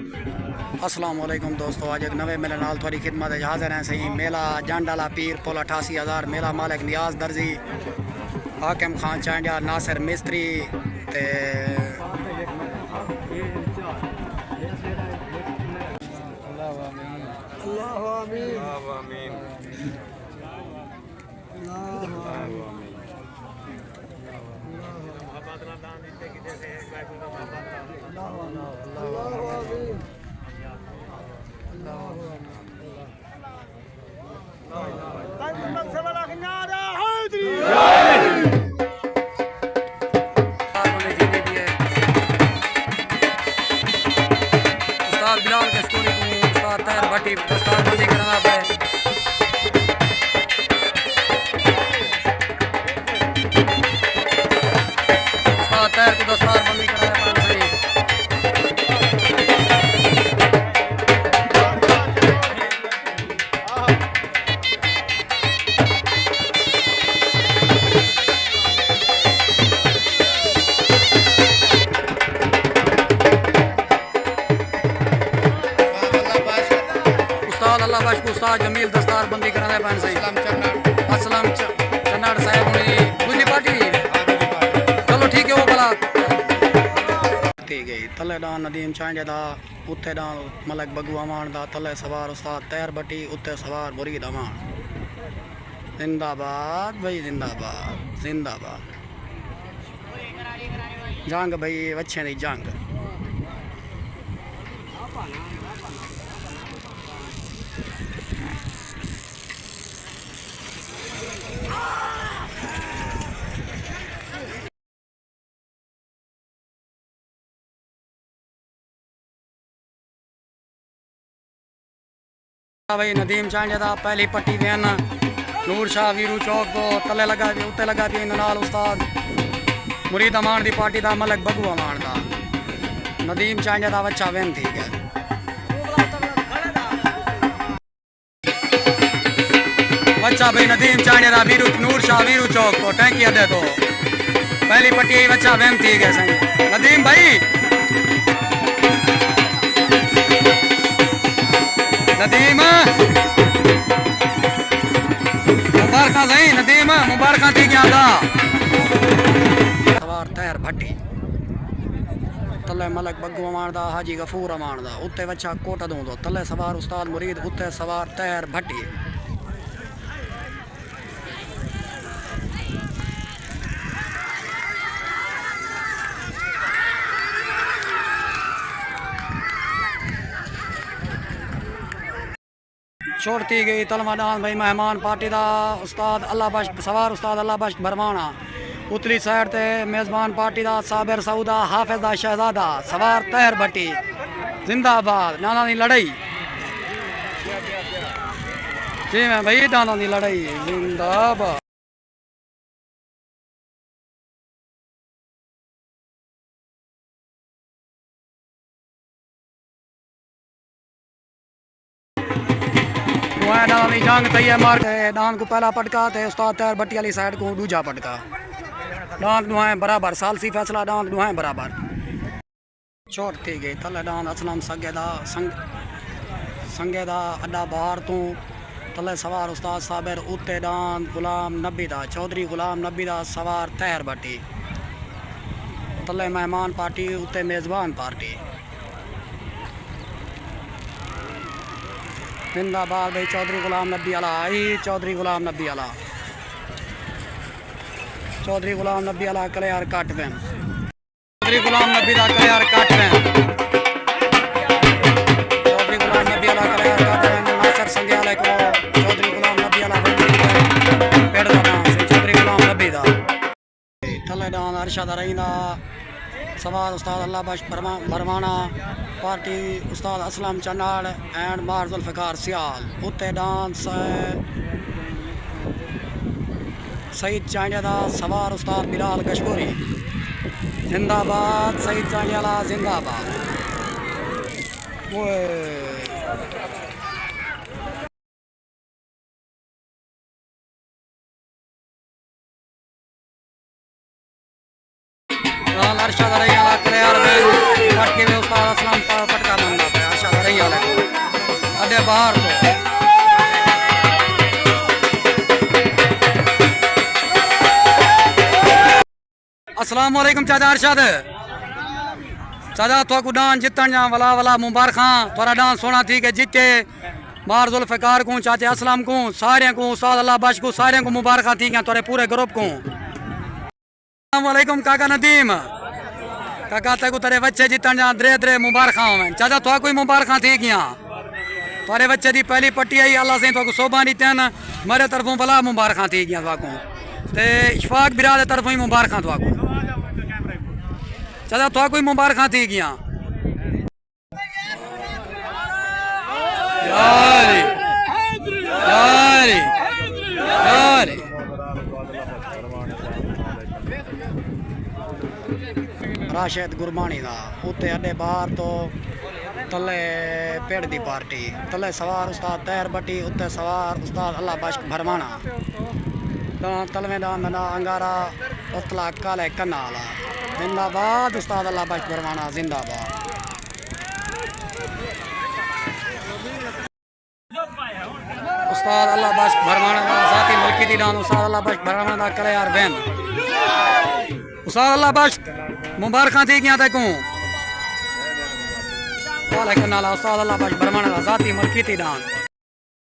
अस्सलाम वालेकुम दोस्तों, आज एक नवे मेले नाल थोड़ी खिदमत हाजिर हैं। सही मेला जांडाला पीर पुल 88,000 मेला मालिक नियाज दर्जी, हाकिम खान चांडिया, नासिर मिस्त्री ते बिलाल कश्तूरी को उस्ताद तैर भट्टी दस्तार बंदी करना पे उस्ताद तैर को दस्तार बंदी करना पे अल्लाह बख्श को उस्ताद जमील दस्तार बंदी कराने पैन सही असलम चन्नाड़ साहब दूसरी पार्टी। चलो ठीक है, वो भला गई तले डान नदीम चांजे दा, उत्ते डान मलक बगू अमान दा, तले सवार उस्ताद तैर भट्टी, उत्ते सवार मुरीद अमान। जिंदाबाद भाई, जिंदाबाद जिंदाबाद। जंग भाई वच्छे दी जंग। भाई नदीम चांडिया दा पहली पट्टी वेन नूर शाह वीरू चौक को तले लगा भी उत्ते लगा भी नाल उस्ताद मुरीद अमान दी पार्टी दा मलक बगू अमान दा। नदीम चांडिया दा बच्चा वेन थी गया बच्चा भाई नदीम चांडिया दा वीरू नूर शाह वीरू चौक को टैंकी अदे तो पहली पट्टी बच्चा वेन थी गया सही। नदीम भाई नदीम मुबारक सही, नदीम मुबारक थी क्या दा। सवार तैर भट्टी तले मलक बग्गू अमान दा, हाजी गफूर अमान दा, उत्ते बच्चा कोटा दूं दो, तले सवार उस्ताद मुरीद, उत्ते सवार तैर भट्टी। छोड़ती गई तलवा डान भाई मेहमान पार्टी दा उस्ताद अल्लाह बख्श सवार उस्ताद अल्लाह बख्श बरमाना। उतली साइड ते मेज़बान पार्टी दा साबिर सऊदा हाफिज दा शहजादा, सवार तैर भट्टी जिंदाबाद। नाना दी लड़ाई जी मैं भाई, नाना दी लड़ाई जिंदाबाद। जंग तई है मार डान को पहला पटका ते उस्ताद तैर भट्टी वाली साइड को दूजा पटका। डांत दुआएं बराबर सालसी फैसला डांत दुआएं बराबर। चोट थी गई तले डांत असलम संगे दा अड्डा बाहर तू तले सवार उस्ताद साबिर, उत्ते डांत गुलाम नबी दा चौधरी गुलाम नबी दा सवार तैर भट्टी, तले मेहमान पार्टी, उत्ते मेज़बान पार्टी। जिंदाबाद भाई चौधरी गुलाम नबी आला आई, चौधरी गुलाम नबी आला, चौधरी गुलाम नबी आला कलियार काट पेन, चौधरी गुलाम नबी दा कलियार काट पेन, चौधरी गुलाम नबी आला कलियार काट पेन। नासिर संगे आले को चौधरी गुलाम नबी आला पेड़ दा नाम से चौधरी गुलाम नबी दा। तले डान अरशद रहींदा सवार उस्ताद अल्लाह बख्श बरमाना पार्टी, उस्ताद असलम चन्नाड़ एंड मार जुल्फ़िकार सियाल, उत्ते डांस सईद चांडिया दा सवार उस्ताद बिलाल कश्तूरी जिंदाबाद। सईद चांडिया ला जिंदाबाद। अरशद रही पटके में उस्ताद असलम पटका मंगा। बाहर तो अस्सलाम वालेकुम चाचा अरशद चाचा तो डांस जितन जा वला वला मुबारखां थोड़ा डांस सोना थी के जीते मार जुल्फ़िकार को चाचा असलम को सारे को उस्ताद अल्लाह बख्श को सारे को मुबारखां थी थोड़े पूरे ग्रुप को। अस्सलाम वालेकुम काका नदीम काका ते को तेरे बच्चे जितन जा दरे दरे मुबारखां होवें चाचा तो कोई मुबारखां थी गया थोड़े बच्चे दी पहली पट्टी आई अल्लाह से तो सोबा दी तन मेरे तरफों भला मुबारखां थी गया तो ते इशफाक बिरा दे तरफों ही मुबारखां तो चाचा तो कोई मुबारखां थी गया यारी यारी यारी राशिद गुरबानी दा उत्ते अड्डे बाहर तो तले पेड़ दी पार्टी तले सवार उस्ताद तैर बटी उत्ते सवार उस्ताद अल्लाह बख्श भरवाना तलवे दा ना अंगारा उतला काले कनाला जिंदाबाद उस्ताद अल्लाह बख्श भरवाना जिंदाबाद। उस्ताद अल्लाह बख्श भरवाना दा साथी मुल्की दी डान उस्ताद अल्लाह बख्श भरवाना दा करे यार वैन उस्ताद अल्लाह बख्श मुबारखां थी गया तकू काले कनाला उस्ताद अल्लाह बख्श भरवाना दा साथी मुल्की दी डान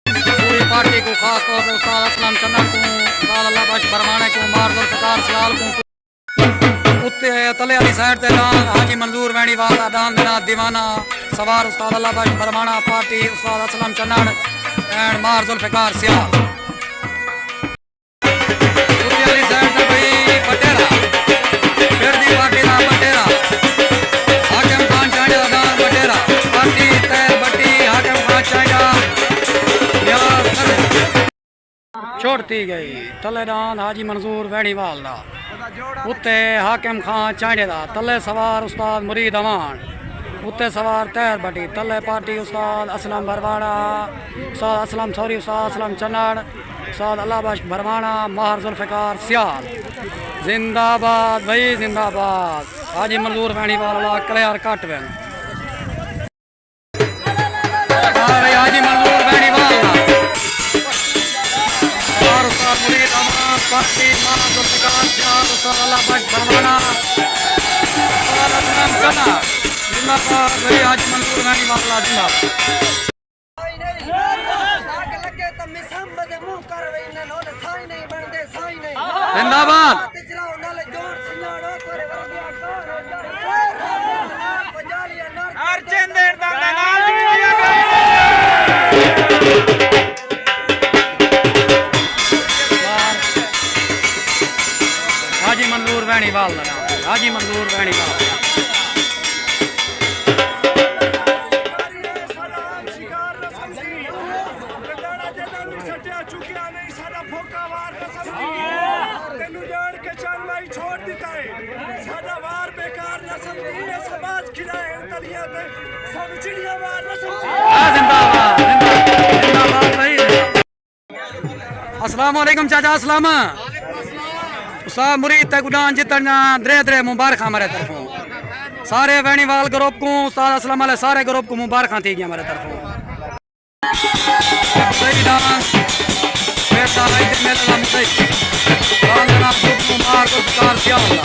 पूरी पार्टी को खास तौर पर उस्ताद असलम चन्ना को उस्ताद अल्लाह बख्श भरवाने को मार जुल्फ़िकार सियाल को उत्ते तले वाली साइड ते डान हाजी मंजूर वैणी वाला डान मेरा दीवाना सवार उस्ताद अल्लाह बख्श भरवाना पार्टी उस्ताद असलम चन्ना एंड मार जुल्फ़िकार सियाल उत्ते वाली साइड ते भाई बटेरा फिर दी पार्टी दा बटेरा हाकिम खान चांडा डान बटेरा पार्टी तैर बट्टी हाकिम खान चांडा यार छोड़ती गई तले डान हाजी मंजूर वैणीवाल दा उत्ते हाकिम खान चांडे दा तले सवार उस्ताद मुरीद अवान उत्ते सवार तैर बटी तले पार्टी उस्ताद असलम भरवाड़ा उस्ताद असलम सौरी उस्ताद असलम चन्नाड़ उस्ताद अल्लाह बख्श भरवाना माहर जुल्फ़िकार सियाल जिंदाबाद भाई जिंदाबाद हाजी मंजूर वैणीवाल वाला कलियार कट वैन हाजी मंजूर वैणीवाल और उस्ताद मुरीद अवान पार्टी माहर जुल्फ़िकार सियाल उस्ताद अल्लाह बख्श भरवाना उस्ताद असलम चन्नाड़ जिंदाबाद भाई हाजी मंजूर वैणीवाल वाला जिंदाबाद हाजी मंजूर वैणीवाल हाजी मंजूर वैणीवाल अस्सलाम वालेकुम चाचा अस्सलाम उस्ताद मुरीद तक उड़ान जितन दरे दरे मुबारखां हमारे तरफों सारे वैणीवाल ग्रुप को उस्ताद असलम वाले सारे ग्रुप को मुबारखां थी गई हमारे तरफों सही डांस बेटा भाई दे मेला मुसई लाल जनाब ग्रुप को मार को कार सिया होला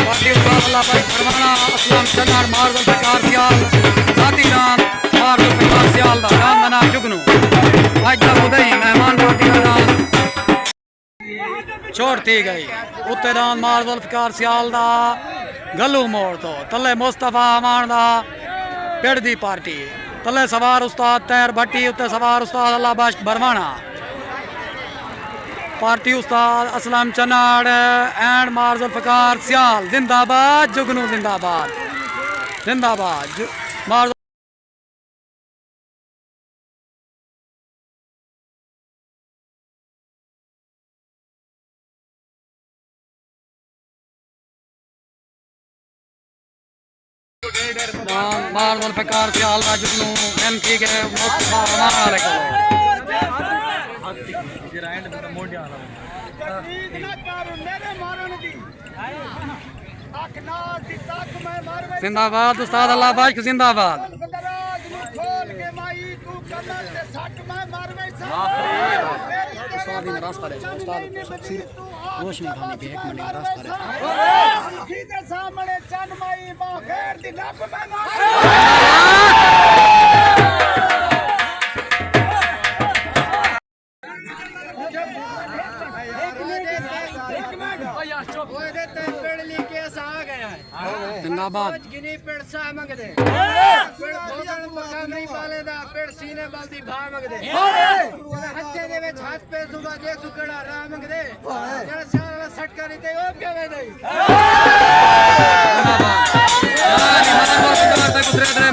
पार्टी उस्ताद अल्लाह बख्श भरवाना असलम चन्नाड़ मार जुल्फ़िकार सियाल साथी डान मार जुल्फ़िकार सियाल दा डान मना जुगनू आज तक उदय मेहमान पार्टी का डान छोड़ती गई उत्ते डान मार जुल्फ़िकार सियाल दा गलू मोड़ तो तले मुस्तफा अमान दा पेड़ दी पार्टी तले सवार उस्ताद तैर भट्टी उत्ते सवार उस्ताद अल्लाह बख्श भरवाना पार्टी उस्ताद असलम चन्नाड़ एंड मार जुल्फ़िकार सियाल जिंदाबाद जुगनू जिंदाबाद जिंदाबाद मार मार जुल्फ़िकार सियाल का जुगनू एम की के मुस्तफा अमान वाले को जिंदाबाद उस्ताद अल्लाह बख्श जिंदाबाद उस्ताद इन रास्ता है उस्ताद सिर रोशनी खाने की 1 मिनट रास्ता है सीधे सामने चनमाई बा खैर दी लब बना जिंदाबाद गिनी पेड़ सा मंगदे पेड़ भोगन मका नहीं पाले दा पेड़ सीने बलदी भा मंगदे हत्थे दे विच हाथ पे सुगा जे सुकड़ा रा मंगदे जेड़ा सारा सटका नहीं ते ओ केवे दई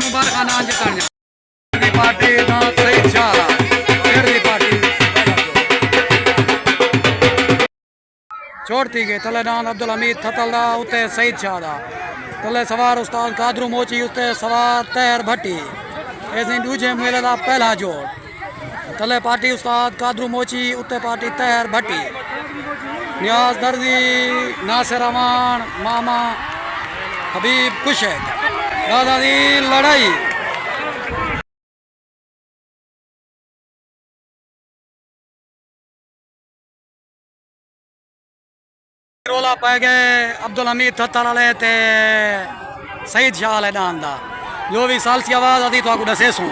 मुबारक नाम जिताने दी पार्टी ना सही चाला दी पार्टी छोड़ती गई तले नाम अब्दुल हमीद थतलदा उते सईद शाह दा तले सवार उस्ताद कादरू मोची उते सवार तैर भट्टी ऐसे दूजे मेले दा पहला जोड़ तले पार्टी उस्ताद कादरू मोची उते पार्टी तैर भट्टी नियाज दर्दी नासिर अमान मामा हबीब कुशेक दादा दी लड़ाई रोला पै गए अब्दुल हमीद थत्तर वाले ते सईद शाह वाले डांस दा जो भी सालसी आवाज आती तो आपको दसे सूं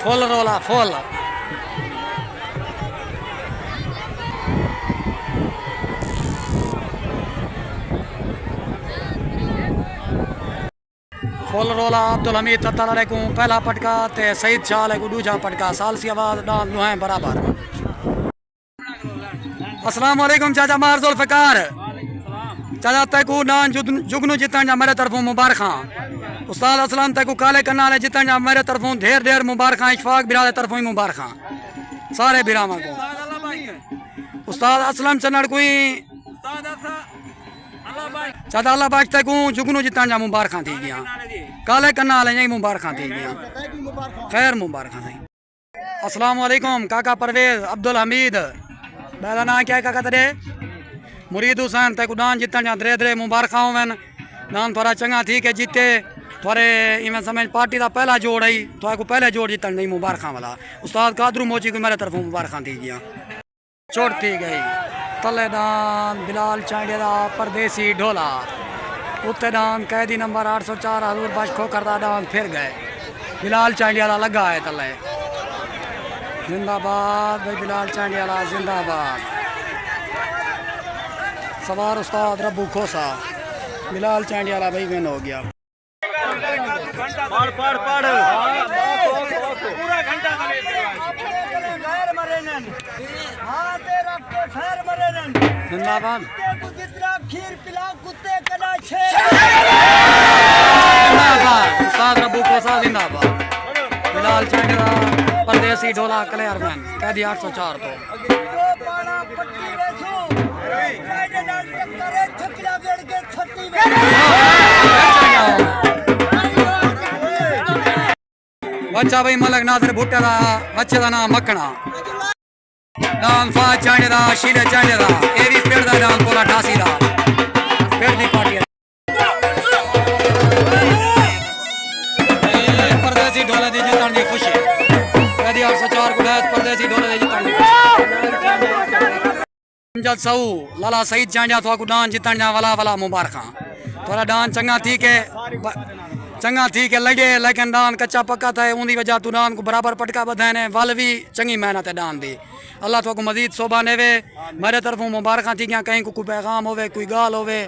फुल रोला फुल फुल रोला अब्दुल हमीद थत्तर वाले को पहला पटका ते सईद शाह वाले को दूजा पटका सालसी आवाज डांस जो है बराबर। अस्सलाम वालेकुम चाचा मार जुल्फकार चाचा तैकू नान जुगनू जितन जा मेरे तरफों मुबारक उस्ताद असलम तैकू काले कन्नाले जितन जा मेरे तरफों ढेर ढेर मुबारक इशफाक बिरादे तरफों ही मुबारक सारे बिरामा को उस्ताद असलम चन्नड़ कोई चाचा अल्लाह बाग तैकू जुगनू जितन जा मुबारक थी गया काले कन्नाले यही मुबारक थी गया खैर मुबारक थी। अस्सलाम वालेकुम काका परवेज अब्दुल हमीद मेरा नाम क्या है काका तेरे मुरीद हुसैन तक डान जितन जा दरे दरे मुबारक होवन नाम थोड़ा चंगा थी के जीते थोड़े इवें समझ पार्टी का पहला जोड़ आई तो को पहले जोड़ जितन नहीं मुबारक वाला उस्ताद कादरू मोची को मेरे तरफों मुबारक थी गया चोट थी गई तले डान बिलाल चांडिया दा परदेसी ढोला उत्ते डान कैदी नंबर 804 हजूर बश खोकर दा डान फिर गए बिलाल चांडिया दा लगा है तले जिंदाबाद भाई बिलाल चांडियाला जिंदाबाद सवार उस्ताद रब्बू खोसा बिलाल चांडियाला भाई विन हो गया पढ़ पूरा घंटा जिंदाबाद खीर पिला कुत्ते कला छे जिंदाबाद उस्ताद रब्बू खोसा जिंदाबाद बिलाल चांडियाला परदेसी ढोला क्लियर मैन कैदी 804 तो बच्चा भाई मलक नादर भुट्टे दा बच्चे दा नाम मक्खना नाम फाज चांडे दा शीले चांडे दा ए भी पेड़ दा नाम कोला 88 दा पेड़ दी पार्टी परदेसी ढोला दी जितन दी खुशी 804 को परदेसी ढोले दे जितन जल सऊ लाला सईद चांडिया तो डांस जितन जा वाला मुबारक थोड़ा डांस चंगा थी के लगे लेकिन डांस कच्चा पक्का था उनकी वजह तू डांस को बराबर पटका बधाने वाल भी चंगी मेहनत है डांस दी अल्लाह तो मजीद शोभा नेवे मेरे तरफों मुबारक थी क्या कहीं को पैगाम होवे कोई गाल होवे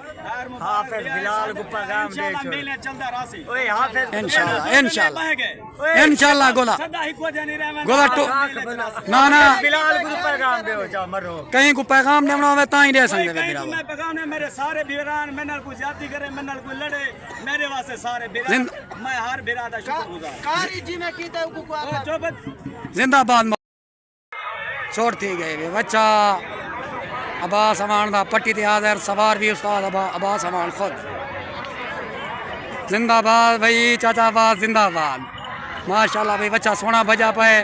हाफिज बिलाल को पैगाम दे ओए हाफिज इंशाल्लाह गोला तो ना बिलाल को पैगाम दे जा मरो कहीं को पैगाम देना होवे ता ही दे सकदे बिरा मैं पैगाम ने मेरे सारे बिरान मेनल को ज्यादती करे मेनल को लड़े मेरे वास्ते सारे बिरान मैं हर बिरा दा शुक्रगुजार कारी जी में कीते को जिंदाबाद छोड़ थी गए बच्चा अब्बास अमान दा पट्टी ते हाजिर सवार भी उस्ताद अब्बास अमान खुद जिंदाबाद भाई चाचा अब्बास जिंदाबाद माशाल्लाह भाई बच्चा सोना बजा पाए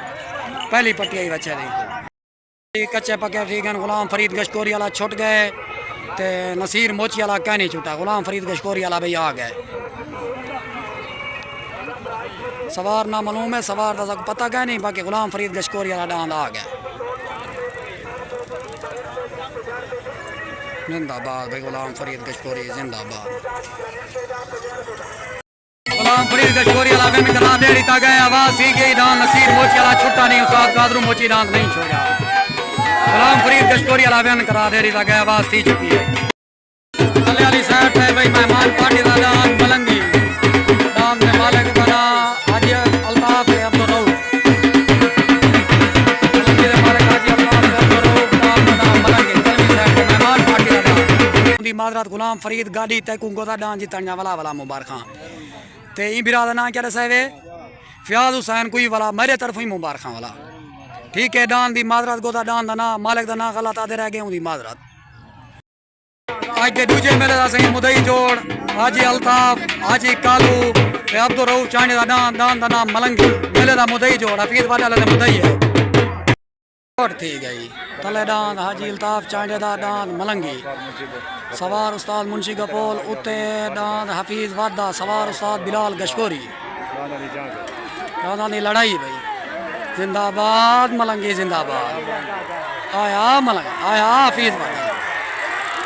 पहली पट्टी आई बच्चे दी कच्चे पक्के ठीक हैं गुलाम फरीद गशकोरी वाला छुट गए ते नसीर मोची वाला कह नहीं छुटा गुलाम फरीद गशकोरी वाला भाई आ गए सवार ना मालूम है, सवार का पता क्या नहीं, बाकी गुलाम फरीद गशकोरी वाला डांद आ गया। जिंदाबाद भाई गुलाम फरीद गशकोरी जिंदाबाद। गुलाम फरीद गशकोरी वाला विन करा दे रीता गए आवाज सी गई डांद नसीर मोची वाला छुट्टा नहीं, उस्ताद कादरू मोची डांद नहीं छोड़ा। गुलाम फरीद गशकोरी वाला विन करा दे रीता गए आवाज सी चुकी है। तले वाली साइड है भाई मेहमान पार्टी का डांद मलंगी डांद में मालिक का नाम हाजी अल्ताफ अब्दुल रऊफ। मलंगी दे मालिक हाजी अल्ताफ अब्दुल रऊफ डांद का नाम मलंगी तलवी साइड है मेहमान पार्टी का डांद। दी माजरत गुलाम फरीद गाड़ी तय कुंगो दा डांद जितणिया वाला मुबारखां ते ई बिरा दा नाम क्या दसा वे फयाज हुसैन कोई वाला मेरे तरफ ही मुबारखां वाला। ठीक है डांद दी माजरत गोदा डांद दा नाम मालिक दा नाम गलत आदे रह गए उदी माजरत। आज के दूजे मेले का सही मुदई जोड़ हाजी अल्ताफ हाजी कालू अब्दुल रऊफ चांडे का दान का नाम मलंगी मेले का मुदई जोड़ हफीज वाले का मुदई है। थी गई तले डांद हाजी अल्ताफ चांडे का दान मलंगी सवार उस्ताद मुंशी गपोल उत्ते डांद हफीज वादा सवार उस्ताद बिलाल गशकोरी। दादा की लड़ाई भाई जिंदाबाद मलंगी जिंदाबाद। आया मलंग आया हफीज वादा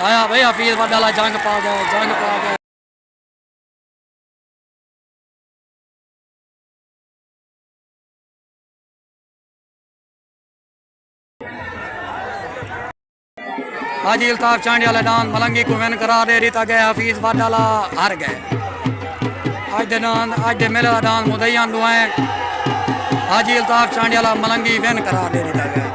आया भाई हफीज वाला जंग पा गए जंग पा गए। हाजी अल्ताफ चांडी वाला डांस मलंगी को विन करा दे रीता गए हफीज वाला हार गए। आज दे मेले का डांस मुदईयां दुआएं हाजी अल्ताफ चांडी वाला मलंगी विन करा दे रीता गए।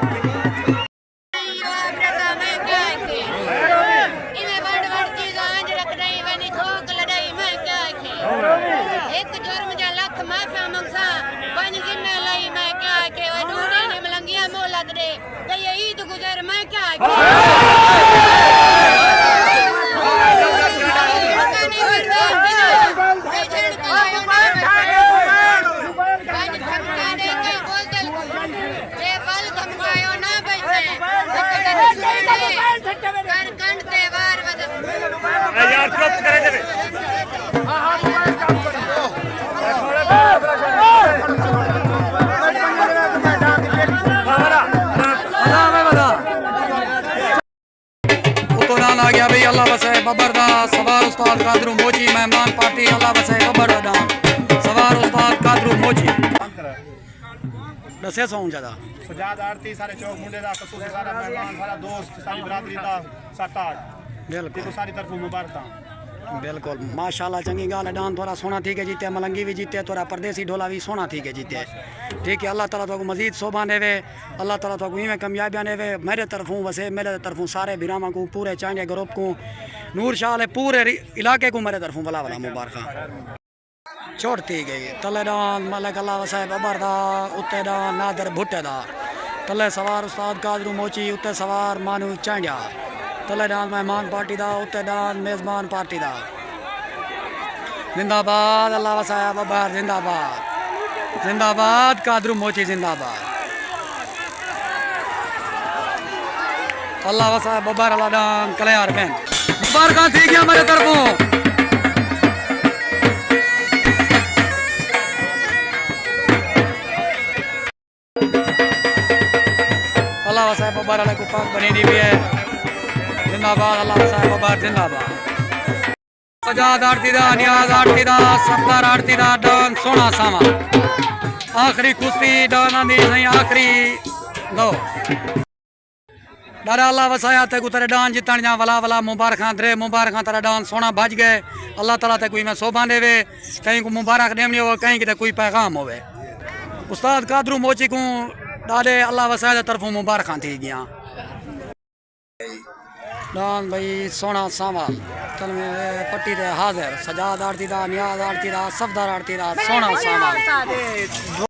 आ गया भाई अल्लाह वसे बबर दा सवार उस्ताद कादरू मोची मेहमान पार्टी अल्लाह वसे बबर दा सवार उस्ताद कादरू मोची दसे सौ ज्यादा सजाद आरती सारे चौक मुंडे दा कसूर सारा मेहमान सारा दोस्त सारी बरादरी दा 7-8 बिल्कुल सारी तरफ मुबारक। बिल्कुल माशाल्लाह चंगी गाल है डांस थोड़ा सोना ठीक है जीते मलंगी भी जीते थोड़ा परदेसी ढोला भी सोना ठीक है जीते। ठीक है अल्लाह ताला तो मजीद शोभा देवे अल्लाह ताला तो इवें कामयाबियां देवे मेरे तरफों वसे मेरे तरफों सारे बिरामा को पूरे चांडिया ग्रुप को नूर शाह पूरे इलाके को मेरे तरफों भला भला मुबारक। छोड़ती गई तले डांस मलिक अल्लाह वसे बबर दा उत्ते डांस नादर भुट्टे दा तले सवार उस्ताद कादरू मोची उत्ते सवार मानू चांडिया तले डांस मेहमान पार्टी दा उत्ते डांस मेजबान पार्टी दा। जिंदाबाद अल्लाह वसाया बबर जिंदाबाद जिंदाबाद कादरू मोची जिंदाबाद अल्लाह वसाया बबर अल्लाह डांस कल्यार बहन मुबारक थी गया मेरे तरफों। अल्लाह वसाया बबर अल्लाह को पाक बनी दी भी है जिंदाबाद अल्लाह वसाया बबर जिंदाबाद। सजाद आरती दा नियाज आरती दा सफदार आरती दा डांस सोना सामा आखिरी कुश्ती डाना दी सही आखिरी दो दादा अल्लाह वसाया ते तेरे डांस जितण जा वला वला मुबारखां दरे मुबारखां तेरा डांस सोना भज गए अल्लाह ताला ते कोई मैं शोभा देवे कहीं को मुबारक देवनी हो कहीं कि कोई पैगाम होवे। उस्ताद कादरू मोची को दादे अल्लाह वसाया तरफों मुबारखां थी गया डांस भाई सोना सामाल चल में पट्टी दे हाजिर सजाद आरती दा नियाज आरती दा सफदार आरती दा सोना सामाल।